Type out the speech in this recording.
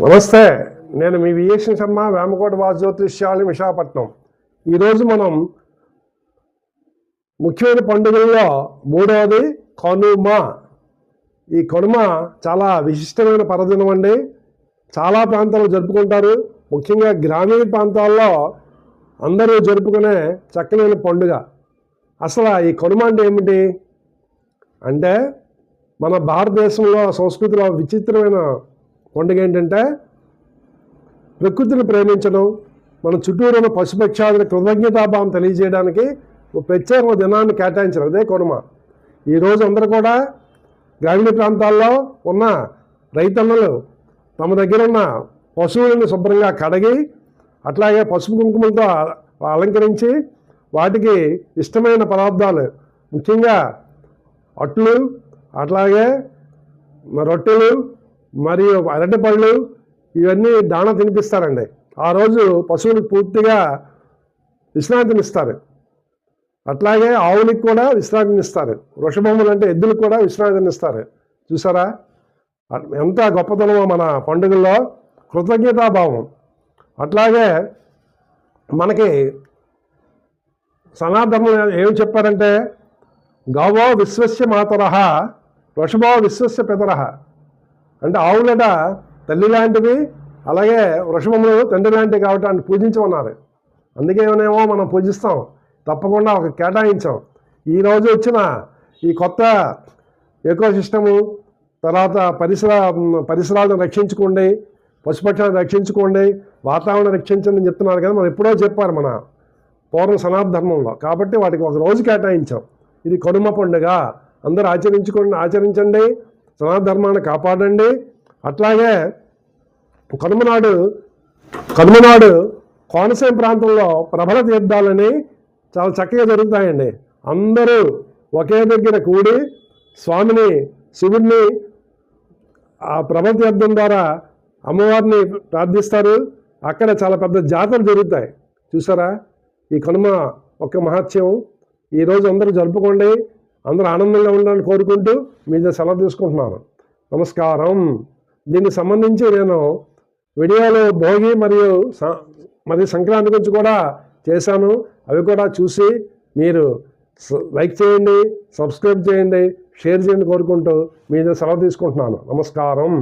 నమస్తే, నేను మీ విఎస్ఎన్ శర్మ, వేమకోట వాస్తు జ్యోతిష్యాలు, విశాఖపట్నం. ఈరోజు మనం ముఖ్యమైన పండుగల్లో మూడవది కనుమ. ఈ కనుమ చాలా విశిష్టమైన పర్వదినం అండి. చాలా ప్రాంతాల్లో జరుపుకుంటారు. ముఖ్యంగా గ్రామీణ ప్రాంతాల్లో అందరూ జరుపుకునే చక్కనైన పండుగ. అసలు ఈ కనుమ అంటే ఏమిటి అంటే, మన భారతదేశంలో సంస్కృతిలో విచిత్రమైన పండుగ ఏంటంటే, ప్రకృతిని ప్రేమించడం, మన చుట్టూరు ఉన్న పశుపక్షాదుల కృతజ్ఞతాభావం తెలియజేయడానికి ఒక ప్రత్యేక దినాన్ని కేటాయించడం, అదే కనుమ. ఈరోజు అందరూ కూడా గ్రామీణ ప్రాంతాల్లో ఉన్న రైతన్నలు తమ దగ్గర ఉన్న పశువులను శుభ్రంగా కడిగి, అట్లాగే పసుపు కుంకుమలతో అలంకరించి, వాటికి ఇష్టమైన పదార్థాలు ముఖ్యంగా అట్లు, అట్లాగే రొట్టెలు మరియు అరటిపళ్ళు ఇవన్నీ దాణ తినిపిస్తారండి. ఆ రోజు పశువులకు పూర్తిగా విశ్రాంతినిస్తారు. అట్లాగే ఆవులకు కూడా విశ్రాంతినిస్తారు. వృషభములు అంటే ఎద్దులకు కూడా విశ్రాంతినిస్తారు. చూసారా ఎంత గొప్పతనమో మన పండుగల్లో కృతజ్ఞతాభావం. అట్లాగే మనకి సనాతనం ఏమి చెప్పారంటే, గావో విశ్వస్య మాతరః వృషభో విశ్వస్య పితరః. అంటే ఆవులట తల్లి లాంటివి, అలాగే వృషభములు తండ్రి లాంటివి కాబట్టి పూజించమన్నారు. అందుకేమనేమో మనం పూజిస్తాం, తప్పకుండా ఒక కేటాయించాం. ఈరోజు వచ్చిన ఈ కొత్త ఎకోసిస్టము, తర్వాత పరిసరాలను రక్షించుకోండి, పశుపక్షాలను రక్షించుకోండి, వాతావరణం రక్షించండి అని చెప్తున్నారు కదా. మనం ఎప్పుడో చెప్పారు మన పూర్వ సనాతన ధర్మంలో. కాబట్టి వాటికి ఒక రోజు కేటాయించాం. ఇది కనుమ పండుగ, అందరూ ఆచరించండి, సనాతన ధర్మాన్ని కాపాడండి. అట్లాగే కనుమ నాడు కోనసీమ ప్రాంతంలో ప్రబల తీర్థాలని చాలా చక్కగా జరుగుతాయండి. అందరూ ఒకే దగ్గర కూడి స్వామిని, శివుడిని ఆ ప్రబల తీర్థం ద్వారా అమ్మవారిని ప్రార్థిస్తారు. అక్కడ చాలా పెద్ద జాతరలు జరుగుతాయి. చూసారా ఈ కనుమ ఒక మహత్యం. ఈరోజు అందరూ జరుపుకోండి, అందరూ ఆనందంగా ఉండాలని కోరుకుంటూ మీద సెలవు తీసుకుంటున్నాను. నమస్కారం. దీనికి సంబంధించి నేను వీడియోలు భోగి మరియు సంక్రాంతి గురించి కూడా చేశాను. అవి కూడా చూసి మీరు లైక్ చేయండి, సబ్స్క్రైబ్ చేయండి, షేర్ చేయండి కోరుకుంటూ మీద సెలవు తీసుకుంటున్నాను. నమస్కారం.